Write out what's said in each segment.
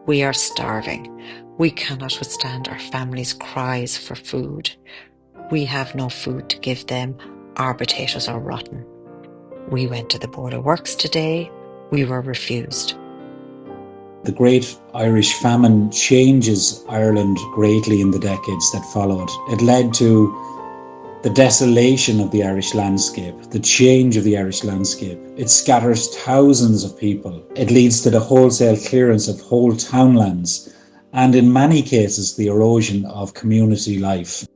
We are starving. We cannot withstand our families' cries for food. We have no food to give them. Our potatoes are rotten. We went to the Board of Works today. We were refused. The Great Irish Famine changes Ireland greatly in the decades that followed. It led to the desolation of the Irish landscape, the change of the Irish landscape. It scatters thousands of people. It leads to the wholesale clearance of whole townlands, and in many cases, the erosion of community life.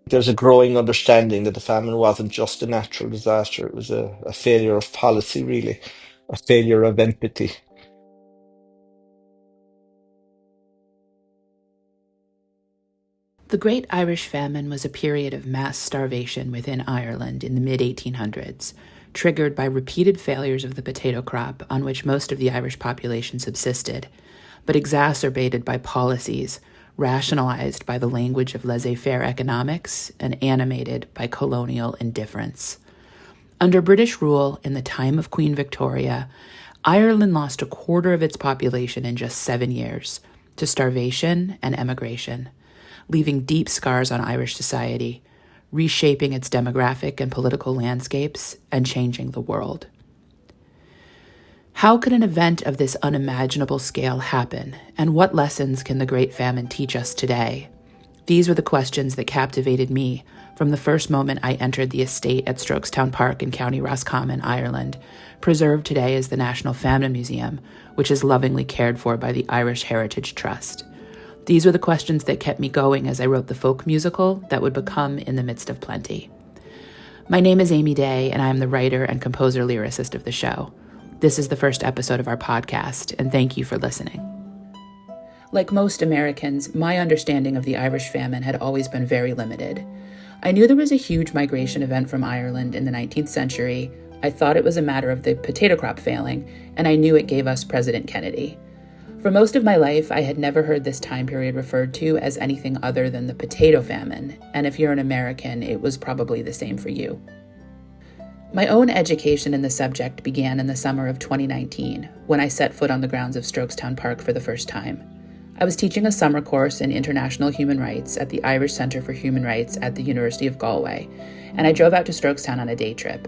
There's a growing understanding that the famine wasn't just a natural disaster, it was a failure of policy, really, a failure of empathy. The Great Irish Famine was a period of mass starvation within Ireland in the mid-1800s, triggered by repeated failures of the potato crop on which most of the Irish population subsisted, but exacerbated by policies rationalized by the language of laissez-faire economics and animated by colonial indifference. Under British rule in the time of Queen Victoria, Ireland lost a quarter of its population in just 7 years to starvation and emigration, leaving deep scars on Irish society, reshaping its demographic and political landscapes, and changing the world. How could an event of this unimaginable scale happen, and what lessons can the Great Famine teach us today? These were the questions that captivated me from the first moment I entered the estate at Strokestown Park in County Roscommon, Ireland, preserved today as the National Famine Museum, which is lovingly cared for by the Irish Heritage Trust. These were the questions that kept me going as I wrote the folk musical that would become In the Midst of Plenty. My name is Amy Day, and I am the writer and composer-lyricist of the show. This is the first episode of our podcast, and thank you for listening. Like most Americans, my understanding of the Irish famine had always been very limited. I knew there was a huge migration event from Ireland in the 19th century. I thought it was a matter of the potato crop failing, and I knew it gave us President Kennedy. For most of my life, I had never heard this time period referred to as anything other than the potato famine, and if you're an American, it was probably the same for you. My own education in the subject began in the summer of 2019, when I set foot on the grounds of Strokestown Park for the first time. I was teaching a summer course in international human rights at the Irish Centre for Human Rights at the University of Galway, and I drove out to Strokestown on a day trip.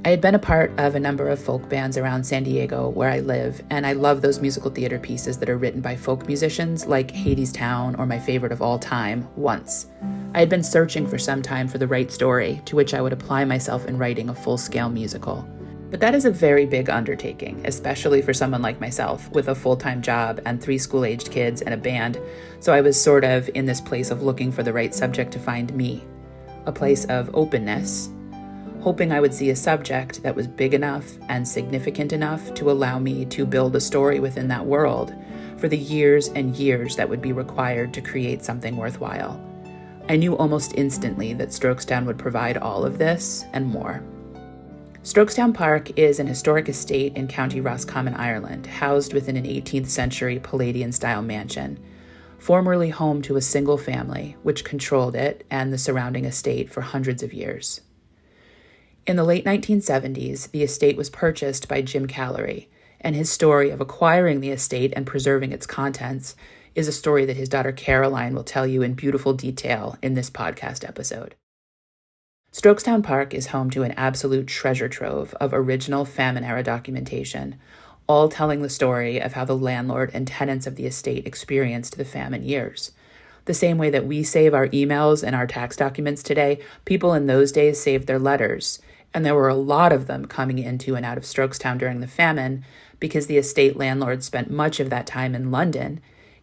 I had been a part of a number of folk bands around San Diego, where I live, and I love those musical theater pieces that are written by folk musicians like Hadestown or my favorite of all time, Once. I had been searching for some time for the right story to which I would apply myself in writing a full-scale musical. But that is a very big undertaking, especially for someone like myself with a full-time job and 3 school-aged kids and a band, so I was sort of in this place of looking for the right subject to find me, a place of openness, hoping I would see a subject that was big enough and significant enough to allow me to build a story within that world for the years and years that would be required to create something worthwhile. I knew almost instantly that Strokestown would provide all of this and more. Strokestown Park is an historic estate in County Roscommon, Ireland, housed within an 18th century Palladian-style mansion, formerly home to a single family, which controlled it and the surrounding estate for hundreds of years. In the late 1970s, the estate was purchased by Jim Callery, and his story of acquiring the estate and preserving its contents is a story that his daughter Caroline will tell you in beautiful detail in this podcast episode. Strokestown Park is home to an absolute treasure trove of original famine-era documentation, all telling the story of how the landlord and tenants of the estate experienced the famine years. The same way that we save our emails and our tax documents today, people in those days saved their letters, and there were a lot of them coming into and out of Strokestown during the famine because the estate landlord spent much of that time in London,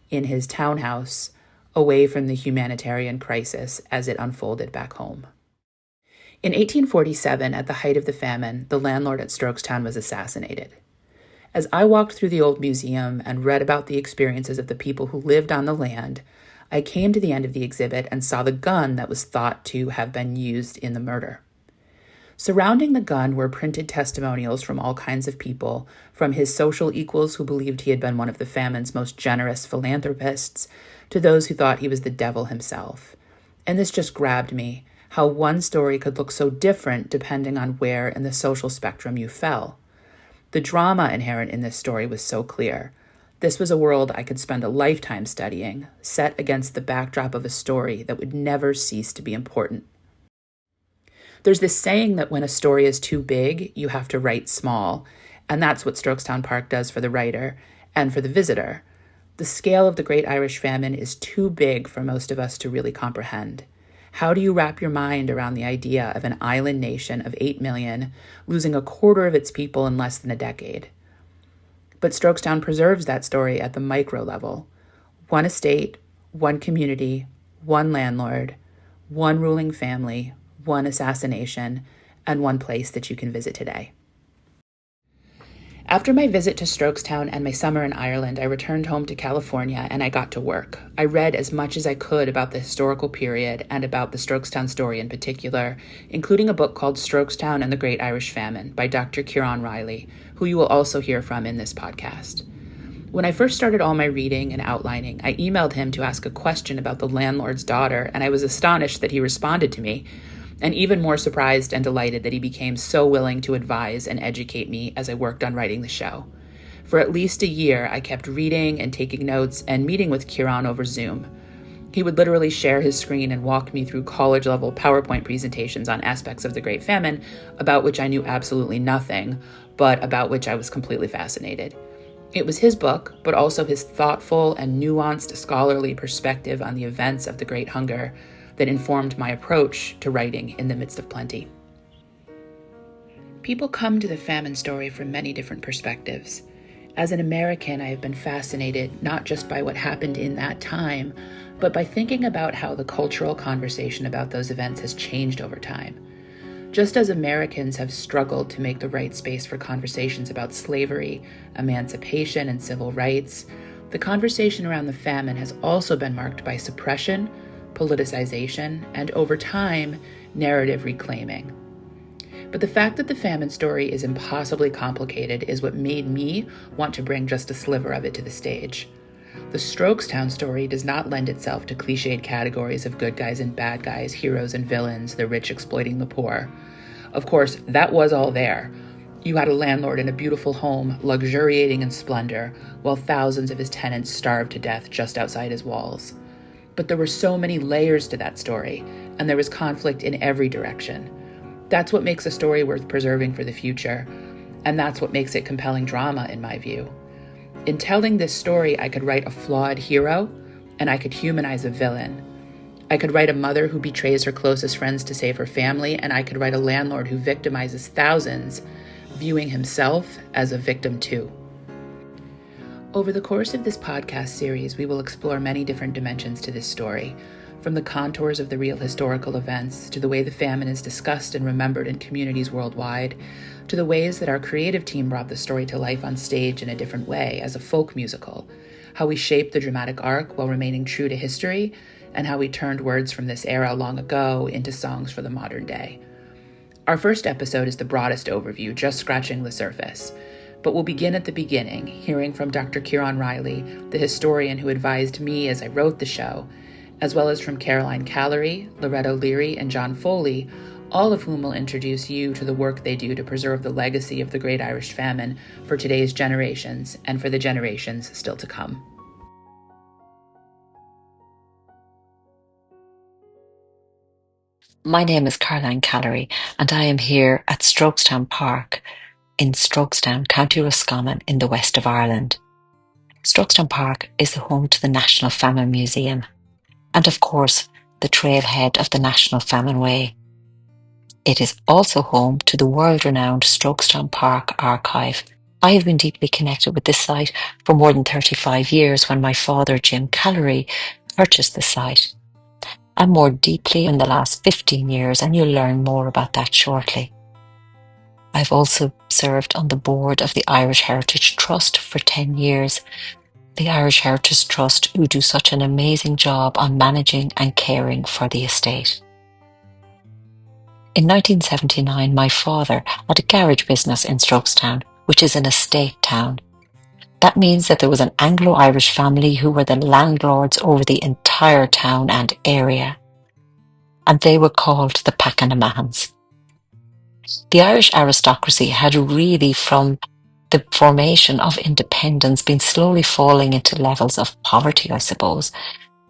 in his townhouse, away from the humanitarian crisis as it unfolded back home. In 1847, at the height of the famine, the landlord at Strokestown was assassinated. As I walked through the old museum and read about the experiences of the people who lived on the land, I came to the end of the exhibit and saw the gun that was thought to have been used in the murder. Surrounding the gun were printed testimonials from all kinds of people, from his social equals who believed he had been one of the famine's most generous philanthropists, to those who thought he was the devil himself. And this just grabbed me, how one story could look so different depending on where in the social spectrum you fell. The drama inherent in this story was so clear. This was a world I could spend a lifetime studying, set against the backdrop of a story that would never cease to be important. There's this saying that when a story is too big, you have to write small, and that's what Strokestown Park does for the writer and for the visitor. The scale of the Great Irish Famine is too big for most of us to really comprehend. How do you wrap your mind around the idea of an island nation of 8 million losing a quarter of its people in less than a decade? But Strokestown preserves that story at the micro level. One estate, one community, one landlord, one ruling family, one assassination, and one place that you can visit today. After my visit to Strokestown and my summer in Ireland, I returned home to California and I got to work. I read as much as I could about the historical period and about the Strokestown story in particular, including a book called Strokestown and the Great Irish Famine by Dr. Ciarán Reilly, who you will also hear from in this podcast. When I first started all my reading and outlining, I emailed him to ask a question about the landlord's daughter, and I was astonished that he responded to me, and even more surprised and delighted that he became so willing to advise and educate me as I worked on writing the show. For at least a year, I kept reading and taking notes and meeting with Ciarán over Zoom. He would literally share his screen and walk me through college-level PowerPoint presentations on aspects of the Great Famine, about which I knew absolutely nothing, but about which I was completely fascinated. It was his book, but also his thoughtful and nuanced scholarly perspective on the events of the Great Hunger that informed my approach to writing in the midst of plenty. People come to the famine story from many different perspectives. As an American, I have been fascinated not just by what happened in that time, but by thinking about how the cultural conversation about those events has changed over time. Just as Americans have struggled to make the right space for conversations about slavery, emancipation, and civil rights, the conversation around the famine has also been marked by suppression, politicization, and over time, narrative reclaiming. But the fact that the famine story is impossibly complicated is what made me want to bring just a sliver of it to the stage. The Strokestown story does not lend itself to cliched categories of good guys and bad guys, heroes and villains, the rich exploiting the poor. Of course, that was all there. You had a landlord in a beautiful home, luxuriating in splendor, while thousands of his tenants starved to death just outside his walls. But there were so many layers to that story, and there was conflict in every direction. That's what makes a story worth preserving for the future, and that's what makes it compelling drama, in my view. In telling this story, I could write a flawed hero, and I could humanize a villain. I could write a mother who betrays her closest friends to save her family, and I could write a landlord who victimizes thousands, viewing himself as a victim too. Over the course of this podcast series, we will explore many different dimensions to this story, from the contours of the real historical events, to the way the famine is discussed and remembered in communities worldwide, to the ways that our creative team brought the story to life on stage in a different way, as a folk musical, how we shaped the dramatic arc while remaining true to history, and how we turned words from this era long ago into songs for the modern day. Our first episode is the broadest overview, just scratching the surface. But we'll begin at the beginning, hearing from Dr. Ciarán Reilly, the historian who advised me as I wrote the show, as well as from Caroilín Callery, Loretto Leary, and John Foley, all of whom will introduce you to the work they do to preserve the legacy of the Great Irish Famine for today's generations and for the generations still to come. My name is Caroilín Callery, and I am here at Strokestown Park in Strokestown, County Roscommon in the west of Ireland. Strokestown Park is the home to the National Famine Museum and, of course, the trailhead of the National Famine Way. It is also home to the world-renowned Strokestown Park Archive. I have been deeply connected with this site for more than 35 years when my father, Jim Callery, purchased the site, and more deeply in the last 15 years, and you'll learn more about that shortly. I've also served on the board of the Irish Heritage Trust for 10 years. The Irish Heritage Trust, who do such an amazing job on managing and caring for the estate. In 1979, my father had a garage business in Strokestown, which is an estate town. That means that there was an Anglo-Irish family who were the landlords over the entire town and area, and they were called the Pack-and-Mahans. The Irish aristocracy had really, from the formation of independence been slowly falling into levels of poverty, I suppose,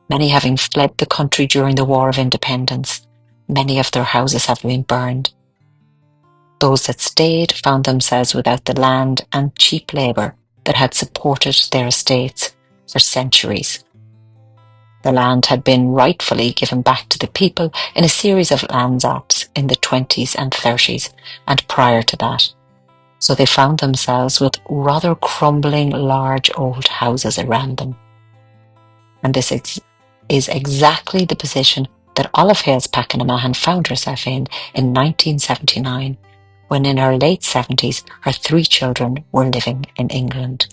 many having fled the country during the War of Independence. Many of their houses have been burned. Those that stayed found themselves without the land and cheap labour that had supported their estates for centuries. The land had been rightfully given back to the people in a series of Lands Acts in the 20s and 30s, and prior to that. So they found themselves with rather crumbling large old houses around them. And this is exactly the position that Olive Hales Packanaman found herself in 1979, when in her late 70s her 3 children were living in England.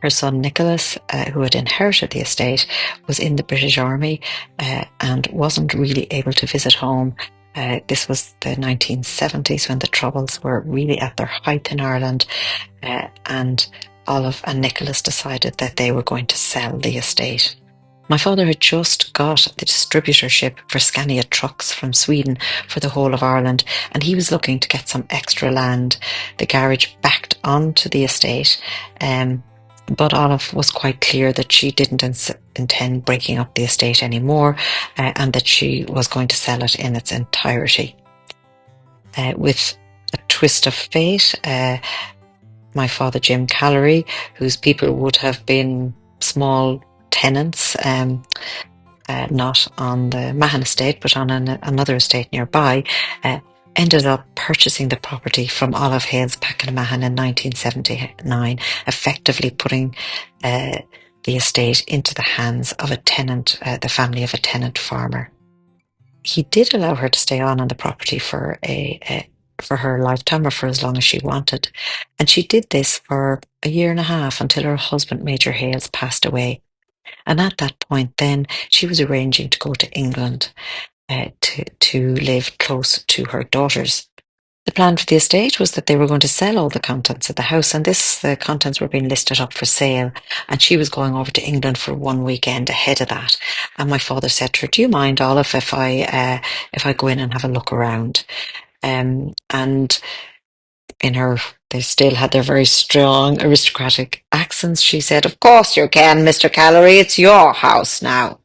Her son Nicholas, who had inherited the estate, was in the British Army and wasn't really able to visit home. This was the 1970s, when the Troubles were really at their height in Ireland, and Olive and Nicholas decided that they were going to sell the estate. My father had just got the distributorship for Scania trucks from Sweden for the whole of Ireland, and he was looking to get some extra land. The garage backed onto the estate, but Olive was quite clear that she didn't intend breaking up the estate anymore, and that she was going to sell it in its entirety. With a twist of fate, my father, Jim Callery, whose people would have been small tenants, not on the Mahon estate, but on another estate nearby, ended up purchasing the property from Olive Hales Packanaman in 1979, effectively putting the estate into the hands of a tenant, the family of a tenant farmer. He did allow her to stay on the property for her lifetime, or for as long as she wanted, and she did this for a year and a half until her husband, Major Hales, passed away. And at that point then, she was arranging to go to England to live close to her daughters. The plan for the estate was that they were going to sell all the contents of the house, and the contents were being listed up for sale, and she was going over to England for one weekend ahead of that. And my father said to her, "Do you mind, Olive, if I go in and have a look around?" And they still had their very strong aristocratic accents. She said, "Of course you can, Mr. Callery, it's your house now."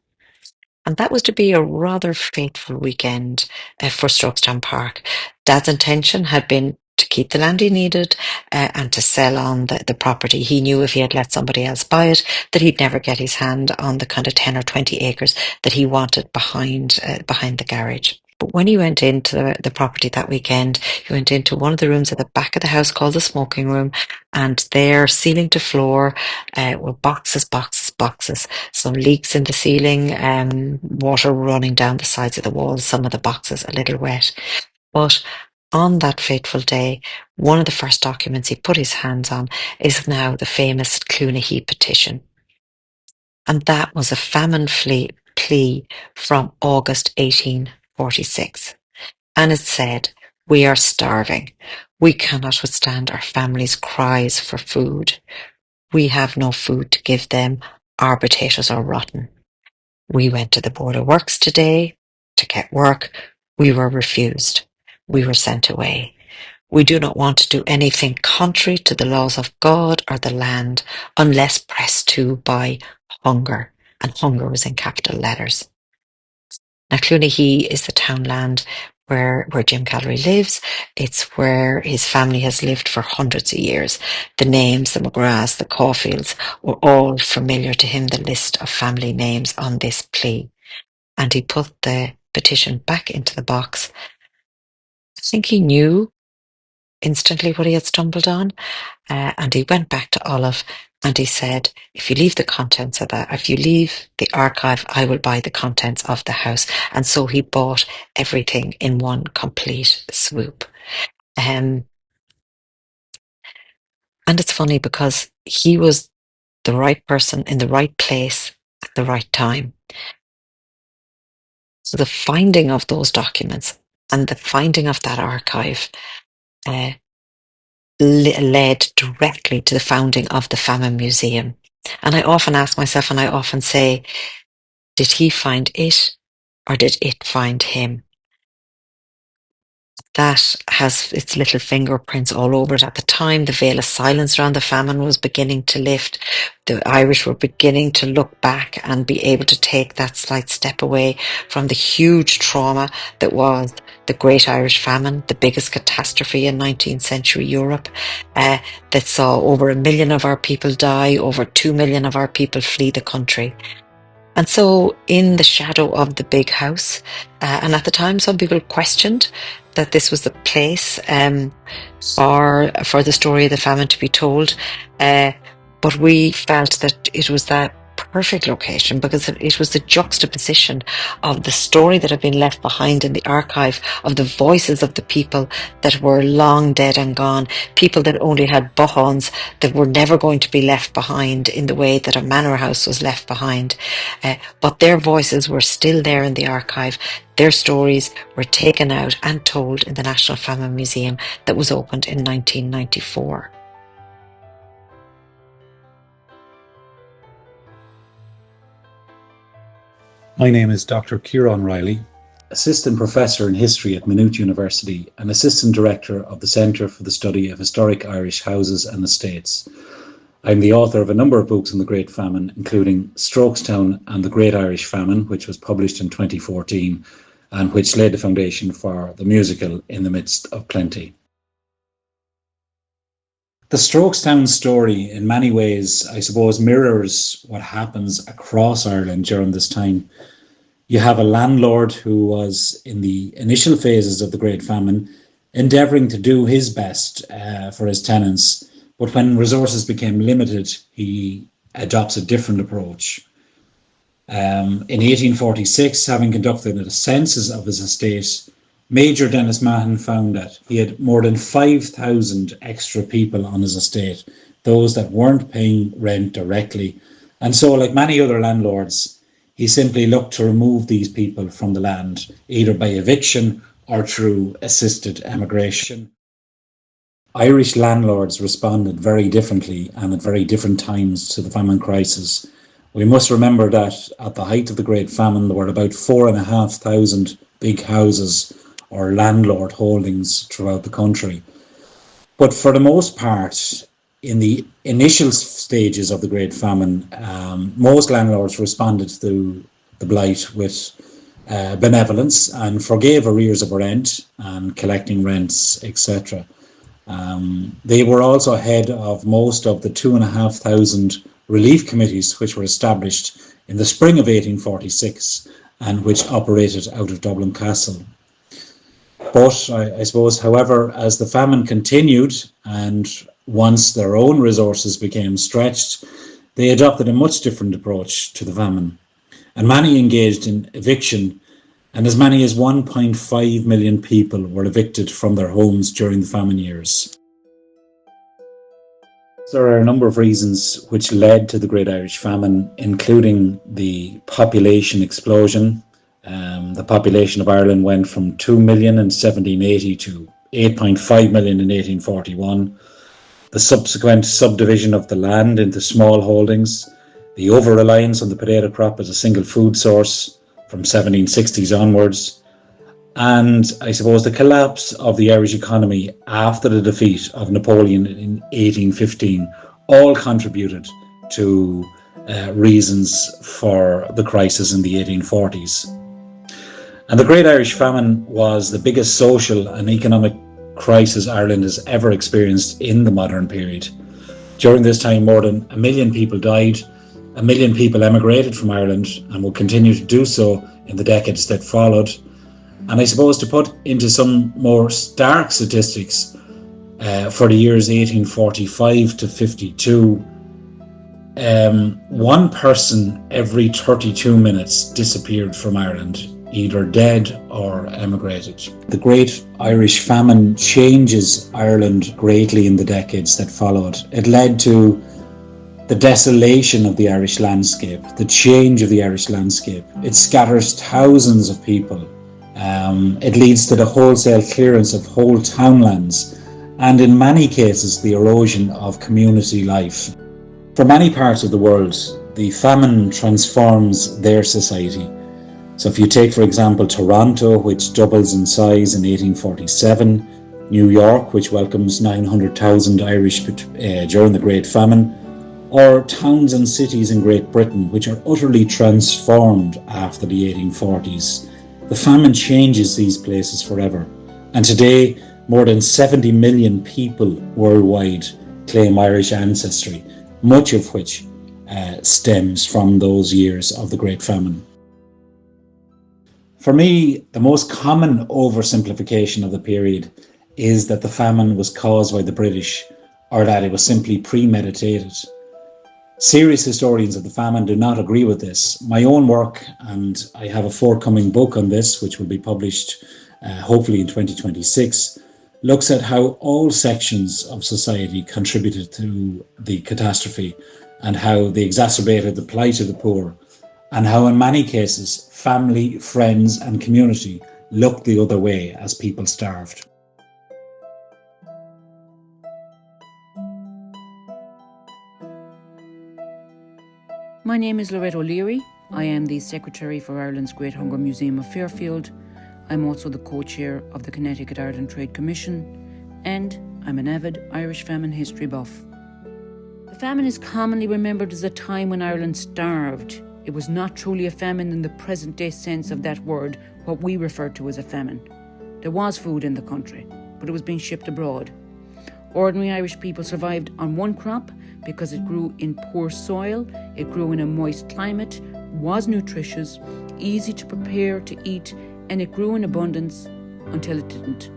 And that was to be a rather fateful weekend for Strokestown Park. Dad's intention had been to keep the land he needed and to sell on the property. He knew if he had let somebody else buy it, that he'd never get his hand on the kind of 10 or 20 acres that he wanted behind the garage. But when he went into the property that weekend, he went into one of the rooms at the back of the house called the smoking room, and there, ceiling to floor, were boxes, some leaks in the ceiling, water running down the sides of the walls, some of the boxes a little wet. But on that fateful day, one of the first documents he put his hands on is now the famous Clonahee petition. And that was a famine plea from August 1846. And it said, "We are starving. We cannot withstand our families' cries for food. We have no food to give them. Our potatoes are rotten. We went to the Board of Works today to get work. We were refused. We were sent away. We do not want to do anything contrary to the laws of God or the land unless pressed to by hunger." And hunger was in capital letters. Now, Clonahee is the townland where Jim Callery lives. It's where his family has lived for hundreds of years. The names, the McGraths, the Caulfields, were all familiar to him, the list of family names on this plea. And he put the petition back into the box. I think he knew instantly what he had stumbled on. And he went back to Olive and he said, "If you leave the contents of that, if you leave the archive, I will buy the contents of the house." And so he bought everything in one complete swoop. And it's funny because he was the right person in the right place at the right time. So the finding of those documents and the finding of that archive led directly to the founding of the Famine Museum. And I often ask myself, and I often say, did he find it or did it find him? that has its little fingerprints all over it. At the time, the veil of silence around the famine was beginning to lift. The Irish were beginning to look back and be able to take that slight step away from the huge trauma that was the Great Irish Famine, the biggest catastrophe in 19th century Europe, that saw over 1 million of our people die, over 2 million of our people flee the country. And so in the shadow of the big house, and at the time some people questioned that this was the place for the story of the famine to be told, but we felt that it was that perfect location because it was the juxtaposition of the story that had been left behind in the archive, of the voices of the people that were long dead and gone, people that only had buchans, that were never going to be left behind in the way that a manor house was left behind. But their voices were still there in the archive. Their stories were taken out and told in the National Famine Museum that was opened in 1994. My name is Dr. Ciarán Reilly, Assistant Professor in History at Maynooth University and Assistant Director of the Centre for the Study of Historic Irish Houses and Estates. I'm the author of a number of books on the Great Famine, including Strokestown and the Great Irish Famine, which was published in 2014 and which laid the foundation for the musical In the Midst of Plenty. The Strokestown story, in many ways, I suppose, mirrors what happens across Ireland during this time. You have a landlord who was, in the initial phases of the Great Famine, endeavouring to do his best for his tenants. But when resources became limited, he adopts a different approach. In 1846, having conducted a census of his estate, Major Dennis Mahon found that he had more than 5,000 extra people on his estate, those that weren't paying rent directly. And so, like many other landlords, he simply looked to remove these people from the land, either by eviction or through assisted emigration. Irish landlords responded very differently and at very different times to the famine crisis. We must remember that at the height of the Great Famine, there were about 4,500 big houses or landlord holdings throughout the country. But for the most part, in the initial stages of the Great Famine, most landlords responded to the blight with benevolence and forgave arrears of rent and collecting rents, etc. They were also ahead of most of the 2,500 relief committees which were established in the spring of 1846 and which operated out of Dublin Castle. But I suppose, however, as the famine continued and once their own resources became stretched, they adopted a much different approach to the famine. And many engaged in eviction, and as many as 1.5 million people were evicted from their homes during the famine years. There are a number of reasons which led to the Great Irish Famine, including the population explosion. The population of Ireland went from 2 million in 1780 to 8.5 million in 1841. The subsequent subdivision of the land into small holdings, the over-reliance on the potato crop as a single food source from 1760s onwards, and I suppose the collapse of the Irish economy after the defeat of Napoleon in 1815 all contributed to reasons for the crisis in the 1840s. And the Great Irish Famine was the biggest social and economic crisis Ireland has ever experienced in the modern period. During this time, more than 1 million people died, 1 million people emigrated from Ireland and will continue to do so in the decades that followed. And I suppose to put into some more stark statistics, for the years 1845 to 52, one person every 32 minutes disappeared from Ireland, either dead or emigrated. The Great Irish Famine changes Ireland greatly in the decades that followed. It led to the desolation of the Irish landscape, the change of the Irish landscape. It scatters thousands of people. It leads to the wholesale clearance of whole townlands, and in many cases the erosion of community life. For many parts of the world, the famine transforms their society. So if you take, for example, Toronto, which doubles in size in 1847, New York, which welcomes 900,000 Irish during the Great Famine, or towns and cities in Great Britain, which are utterly transformed after the 1840s. The famine changes these places forever. And today, more than 70 million people worldwide claim Irish ancestry, much of which stems from those years of the Great Famine. For me, the most common oversimplification of the period is that the famine was caused by the British, or that it was simply premeditated. Serious historians of the famine do not agree with this. My own work, and I have a forthcoming book on this, which will be published hopefully in 2026, looks at how all sections of society contributed to the catastrophe and how they exacerbated the plight of the poor, and how in many cases family, friends and community looked the other way as people starved. My name is Loretto Leary. I am the Secretary for Ireland's Great Hunger Museum of Fairfield. I'm also the co-chair of the Connecticut-Ireland Trade Commission, and I'm an avid Irish famine history buff. The famine is commonly remembered as a time when Ireland starved. It was not truly a famine in the present-day sense of that word, what we refer to as a famine. There was food in the country, but it was being shipped abroad. Ordinary Irish people survived on one crop because it grew in poor soil, it grew in a moist climate, was nutritious, easy to prepare, to eat, and it grew in abundance until it didn't.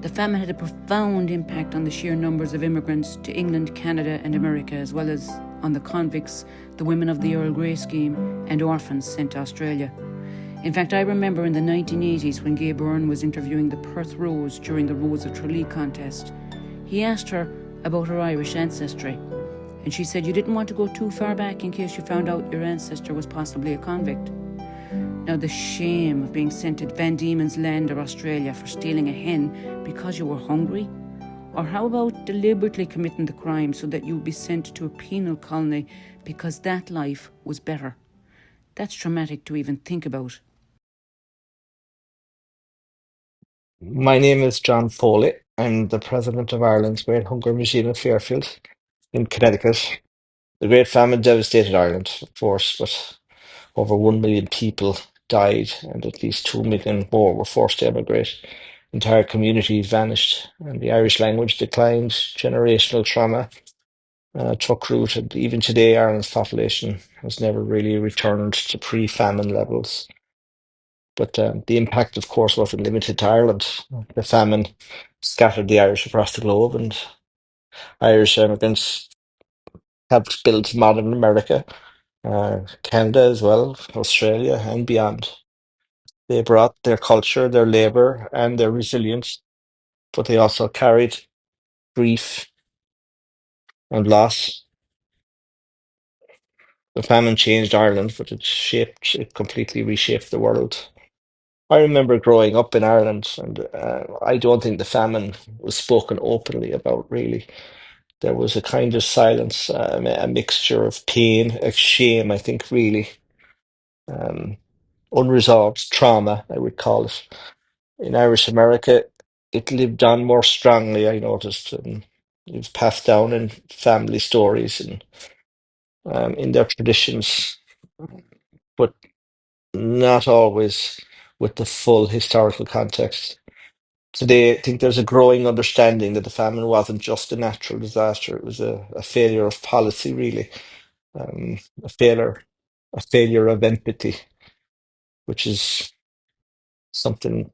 The famine had a profound impact on the sheer numbers of immigrants to England, Canada and America, as well as on the convicts, the women of the Earl Grey scheme and orphans sent to Australia. In fact, I remember in the 1980s when Gay Byrne was interviewing the Perth Rose during the Rose of Tralee contest. He asked her about her Irish ancestry, and she said you didn't want to go too far back in case you found out your ancestor was possibly a convict. Now, the shame of being sent to Van Diemen's Land or Australia for stealing a hen because you were hungry? Or how about deliberately committing the crime so that you would be sent to a penal colony because that life was better? That's traumatic to even think about. My name is John Foley. I'm the president of Ireland's Great Hunger Museum of Fairfield in Connecticut. The Great Famine devastated Ireland, of course, but over 1 million people died and at least 2 million more were forced to emigrate. Entire communities vanished and the Irish language declined. Generational trauma took root, and even today Ireland's population has never really returned to pre-famine levels. But the impact, of course, wasn't limited to Ireland. The famine scattered the Irish across the globe, and Irish immigrants helped build modern America, Canada as well, Australia, and beyond. They brought their culture, their labour, and their resilience, but they also carried grief and loss. The famine changed Ireland, but it completely reshaped the world. I remember growing up in Ireland, and I don't think the famine was spoken openly about, really. There was a kind of silence, a mixture of pain, of shame, I think, really. Unresolved trauma, I would call it. In Irish America, it lived on more strongly, I noticed. And it was passed down in family stories and in their traditions, but not always with the full historical context. Today, I think there's a growing understanding that the famine wasn't just a natural disaster; it was a failure of policy, really, um, a failure, a failure of empathy, which is something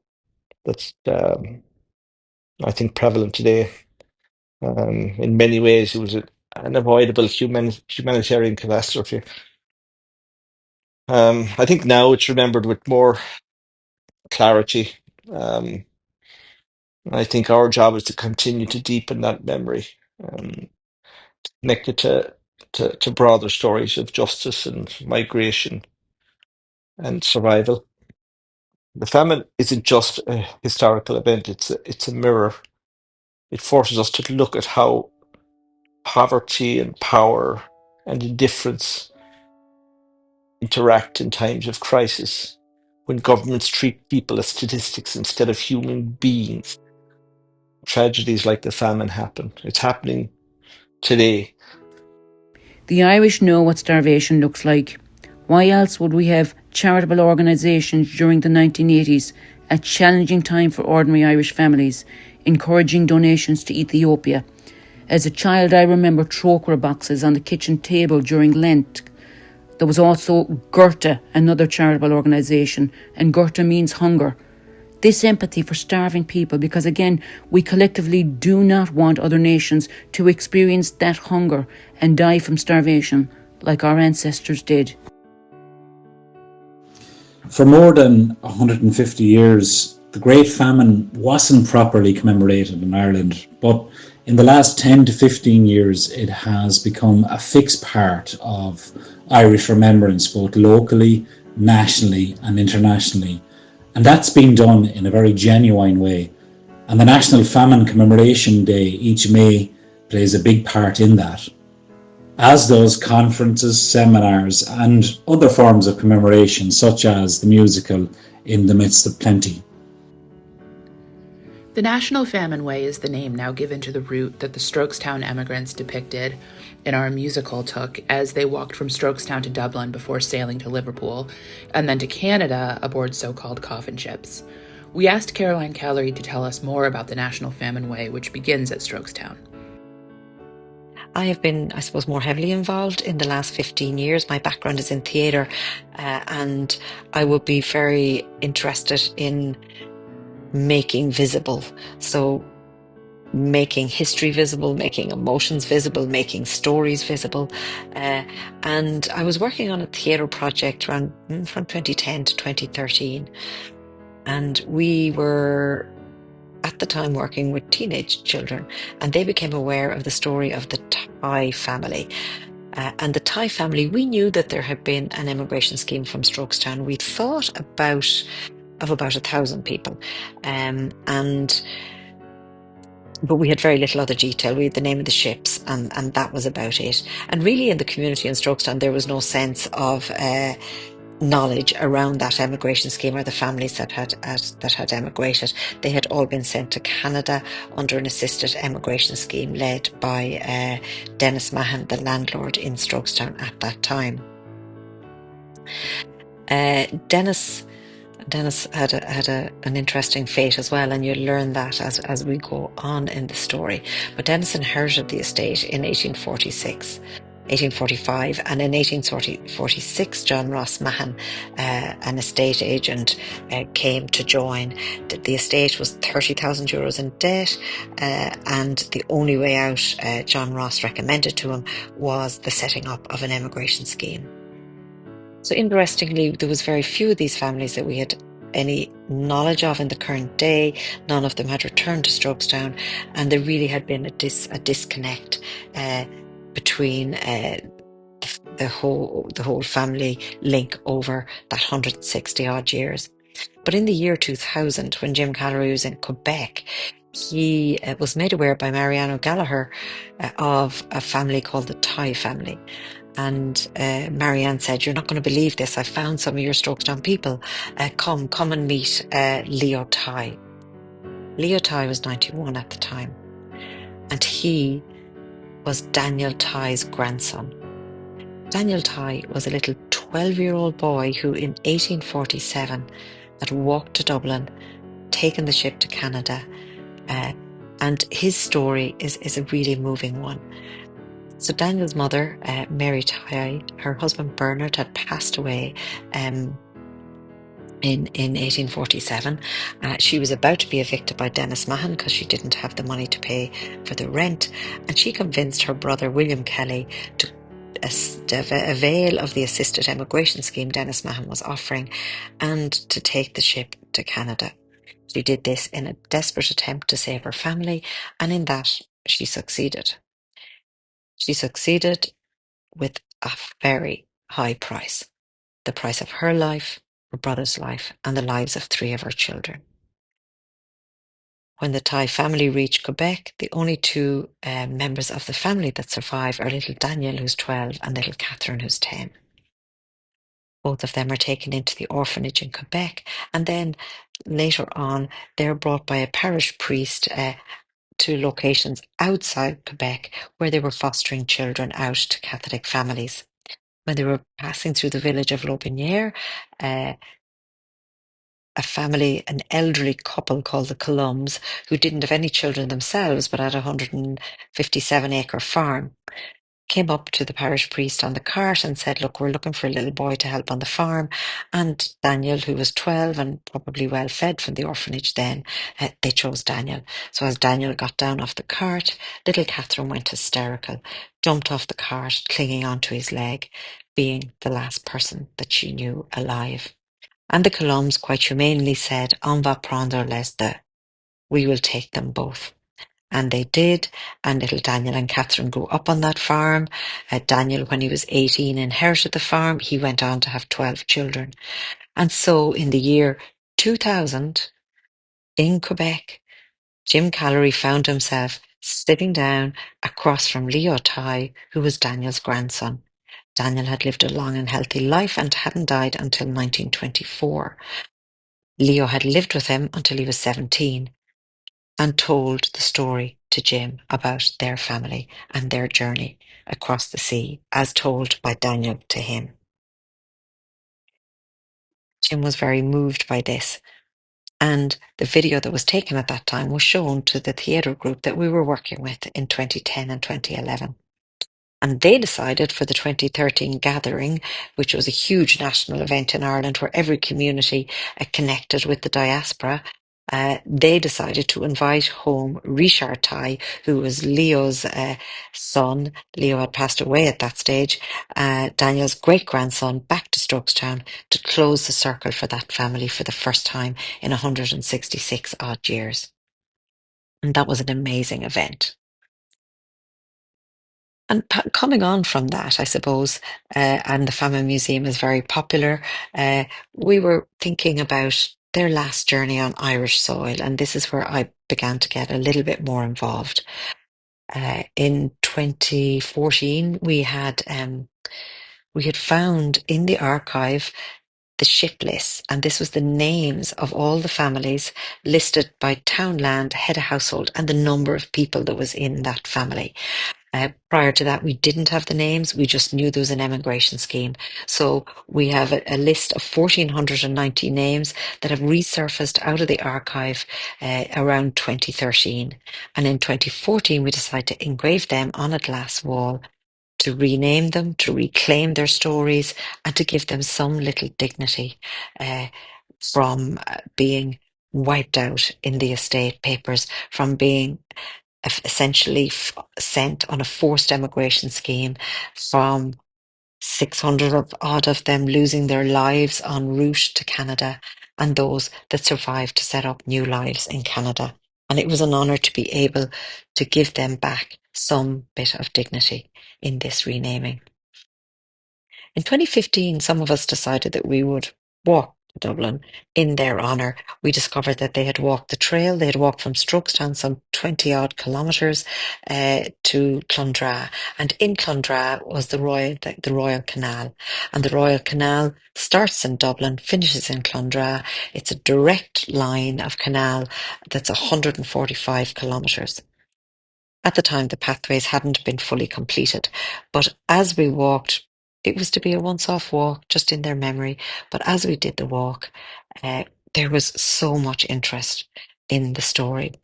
that's I think prevalent today. In many ways, it was an unavoidable humanitarian catastrophe. I think now it's remembered with more clarity. Um, I think our job is to continue to deepen that memory, connect it to broader stories of justice and migration and survival. The famine isn't just a historical event; it's a mirror. It forces us to look at how poverty and power and indifference interact in times of crisis, when governments treat people as statistics instead of human beings. Tragedies like the famine happen. It's happening today. The Irish know what starvation looks like. Why else would we have charitable organisations during the 1980s, a challenging time for ordinary Irish families, encouraging donations to Ethiopia? As a child, I remember trochra boxes on the kitchen table during Lent. There was also Goethe, another charitable organisation, and Goethe means hunger. This empathy for starving people, because again, we collectively do not want other nations to experience that hunger and die from starvation like our ancestors did. For more than 150 years, the Great Famine wasn't properly commemorated in Ireland, but in the last 10 to 15 years, it has become a fixed part of Irish remembrance, both locally, nationally, and internationally. And that's been done in a very genuine way. And the National Famine Commemoration Day each May plays a big part in that, as does conferences, seminars, and other forms of commemoration, such as the musical In the Midst of Plenty. The National Famine Way is the name now given to the route that the Strokestown emigrants depicted in our musical took as they walked from Strokestown to Dublin before sailing to Liverpool, and then to Canada aboard so-called coffin ships. We asked Caroilín Callery to tell us more about the National Famine Way, which begins at Strokestown. I have been, I suppose, more heavily involved in the last 15 years. My background is in theatre, and I would be very interested in making visible. So making history visible, making emotions visible, making stories visible. And I was working on a theatre project around from 2010 to 2013. And we were at the time working with teenage children, and they became aware of the story of the Thai family. And the Thai family, we knew that there had been an immigration scheme from Strokestown. We thought of about 1,000 people, but we had very little other detail. We had the name of the ships, and that was about it. And really, in the community in Strokestown, there was no sense of knowledge around that emigration scheme or the families that had emigrated. They had all been sent to Canada under an assisted emigration scheme led by Dennis Mahan, the landlord in Strokestown at that time. Dennis had an interesting fate as well, and you'll learn that as we go on in the story. But Dennis inherited the estate in 1845, and in 1846 John Ross Mahan, an estate agent, came to join. The estate was €30,000 in debt, and the only way out, John Ross recommended to him, was the setting up of an immigration scheme. So interestingly, there was very few of these families that we had any knowledge of in the current day. None of them had returned to Strokestown, and there really had been a disconnect between the whole family link over that 160 odd years. But in the year 2000, when Jim Callery was in Quebec, he was made aware by Marianne O'Gallagher of a family called the Thai family. And Marianne said, "You're not going to believe this. I found some of your Strokestown people. Come and meet Leo Thai." Leo Thai was 91 at the time, and he was Daniel Thai's grandson. Daniel Thai was a little 12-year-old boy who in 1847 had walked to Dublin, taken the ship to Canada, and his story is a really moving one. So Daniel's mother, Mary Thai, her husband Bernard had passed away in 1847. She was about to be evicted by Dennis Mahan because she didn't have the money to pay for the rent, and she convinced her brother William Kelly to avail of the assisted emigration scheme Dennis Mahan was offering and to take the ship to Canada. She did this in a desperate attempt to save her family, and in that she succeeded. She succeeded with a very high price, the price of her life, her brother's life, and the lives of 3 of her children. When the Thai family reached Quebec, the only 2 members of the family that survive are little Daniel, who's 12, and little Catherine, who's 10. Both of them are taken into the orphanage in Quebec, and then later on, they're brought by a parish priest to locations outside Quebec where they were fostering children out to Catholic families. When they were passing through the village of Lotbinière, a family, an elderly couple called the Colums, who didn't have any children themselves but had a 157-acre farm, came up to the parish priest on the cart and said, look, we're looking for a little boy to help on the farm. And Daniel, who was 12 and probably well fed from the orphanage then, they chose Daniel. So as Daniel got down off the cart, little Catherine went hysterical, jumped off the cart, clinging onto his leg, being the last person that she knew alive. And the Colums quite humanely said, on va prendre les deux. We will take them both. And they did, and little Daniel and Catherine grew up on that farm. Daniel, when he was 18, inherited the farm. He went on to have 12 children. And so in the year 2000, in Quebec, Jim Callery found himself sitting down across from Leo Tai, who was Daniel's grandson. Daniel had lived a long and healthy life and hadn't died until 1924. Leo had lived with him until he was 17. And told the story to Jim about their family and their journey across the sea, as told by Daniel to him. Jim was very moved by this, and the video that was taken at that time was shown to the theatre group that we were working with in 2010 and 2011. And they decided for the 2013 gathering, which was a huge national event in Ireland where every community connected with the diaspora, they decided to invite home Richard Tai, who was Leo's son. Leo had passed away at that stage, Daniel's great-grandson, back to Strokestown to close the circle for that family for the first time in 166 odd years. And that was an amazing event. And coming on from that, I suppose, and the Famine Museum is very popular, we were thinking about their last journey on Irish soil, and this is where I began to get a little bit more involved. In 2014, we had found in the archive the ship lists, and this was the names of all the families listed by town land, head of household, and the number of people that was in that family. Prior to that, we didn't have the names. We just knew there was an emigration scheme. So we have a list of 1,490 names that have resurfaced out of the archive around 2013. And in 2014, we decided to engrave them on a glass wall to rename them, to reclaim their stories, and to give them some little dignity from being wiped out in the estate papers, from being essentially sent on a forced emigration scheme, from 600 odd of them losing their lives en route to Canada, and those that survived to set up new lives in Canada. And it was an honour to be able to give them back some bit of dignity in this renaming. In 2015, some of us decided that we would walk to Dublin in their honour. We discovered that they had walked the trail. They had walked from Strokestown some 20 odd kilometres to Clondra. And in Clondra was the Royal Canal. And the Royal Canal starts in Dublin, finishes in Clondra. It's a direct line of canal that's 145 kilometres. At the time, the pathways hadn't been fully completed, but as we walked, it was to be a once-off walk, just in their memory. But as we did the walk, there was so much interest in the story.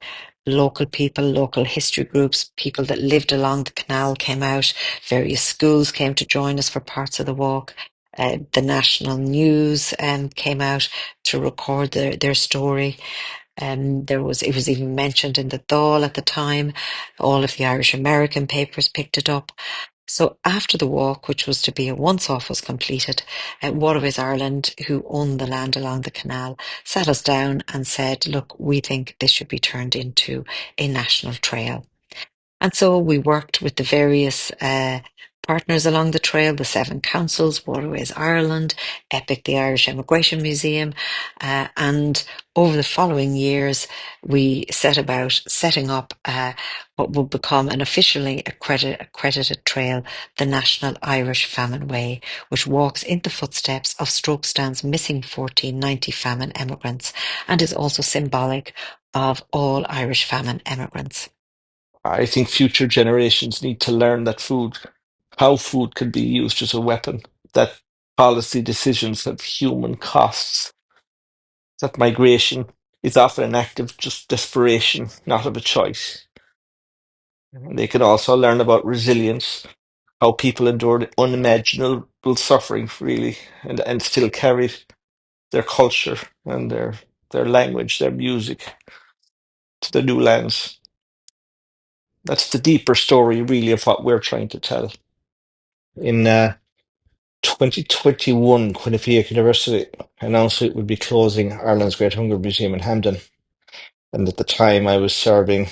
Local people, local history groups, people that lived along the canal came out. Various schools came to join us for parts of the walk. The national news came out to record their story. It was even mentioned in the Dáil at the time. All of the Irish American papers picked it up. So after the walk, which was to be a once-off, was completed, Waterways Ireland, who owned the land along the canal, sat us down and said, look, we think this should be turned into a national trail. And so we worked with the various partners along the trail, the Seven Councils, Waterways Ireland, EPIC, the Irish Immigration Museum, and over the following years, we set about setting up what will become an officially accredited trail, the National Irish Famine Way, which walks in the footsteps of Strokestown's missing 1490 famine emigrants and is also symbolic of all Irish famine emigrants. I think future generations need to learn that how food can be used as a weapon, that policy decisions have human costs, that migration is often an act of just desperation, not of a choice. And they can also learn about resilience, how people endured unimaginable suffering, really, and still carried their culture and their language, their music to the new lands. That's the deeper story, really, of what we're trying to tell. In 2021, Quinnipiac University announced it would be closing Ireland's Great Hunger Museum in Hampden. And at the time, I was serving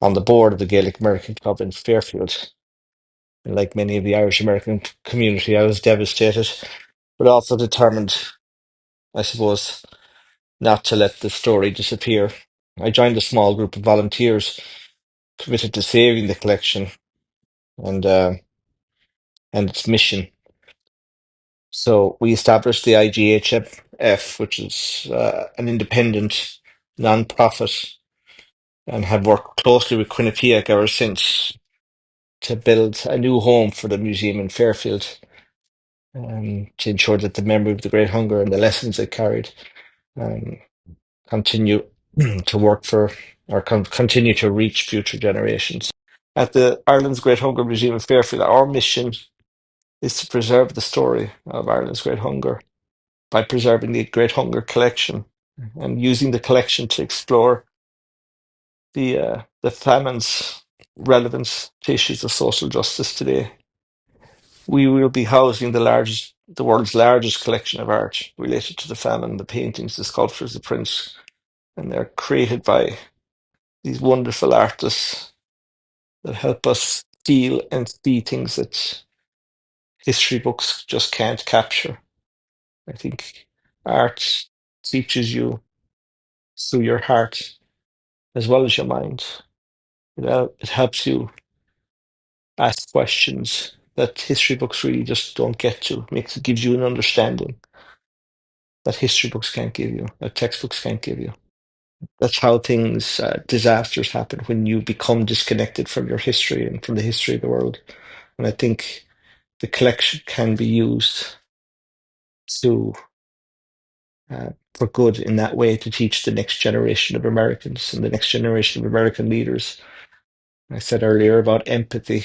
on the board of the Gaelic American Club in Fairfield. And like many of the Irish American community, I was devastated, but also determined, I suppose, not to let the story disappear. I joined a small group of volunteers committed to saving the collection and its mission. So we established the IGHF, which is an independent non-profit, and have worked closely with Quinnipiac ever since to build a new home for the museum in Fairfield, to ensure that the memory of the Great Hunger and the lessons it carried um, continue to work for or continue to reach future generations. At the Ireland's Great Hunger Museum in Fairfield, our mission is to preserve the story of Ireland's Great Hunger by preserving the Great Hunger collection and using the collection to explore the famine's relevance to issues of social justice today. We will be housing the world's largest collection of art related to the famine, the paintings, the sculptures, the prints, and they're created by these wonderful artists that help us feel and see things that history books just can't capture. I think art teaches you through your heart as well as your mind. It helps you ask questions that history books really just don't get to. It gives you an understanding that history books can't give you, that textbooks can't give you. That's how disasters happen when you become disconnected from your history and from the history of the world. And I think the collection can be used to for good in that way to teach the next generation of Americans and the next generation of American leaders. I said earlier about empathy.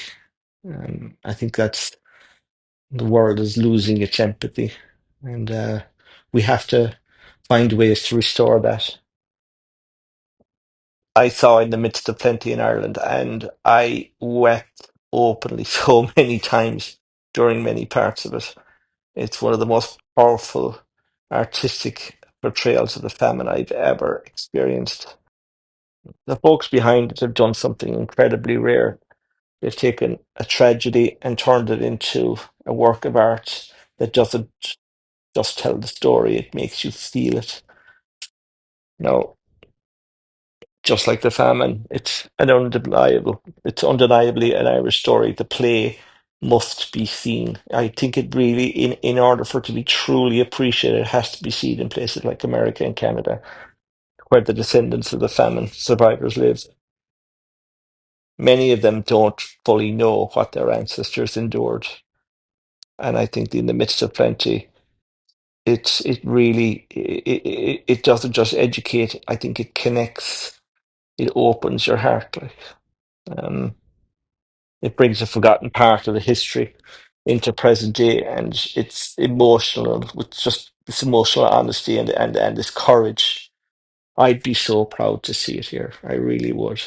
I think that's the world is losing its empathy, and we have to find ways to restore that. I saw in the midst of plenty in Ireland, and I wept openly so many times during many parts of it. It's one of the most powerful artistic portrayals of the famine I've ever experienced. The folks behind it have done something incredibly rare. They've taken a tragedy and turned it into a work of art that doesn't just tell the story, it makes you feel it. Now, just like the famine, it's undeniably an Irish story. The play must be seen. I think it really, in order for it to be truly appreciated, it has to be seen in places like America and Canada, where the descendants of the famine survivors live. Many of them don't fully know what their ancestors endured. And I think in the midst of plenty, it doesn't just educate. I think it connects. It opens your heart. Um, it brings a forgotten part of the history into present day, and it's emotional with just this emotional honesty and this courage. I'd be so proud to see it here. I really would.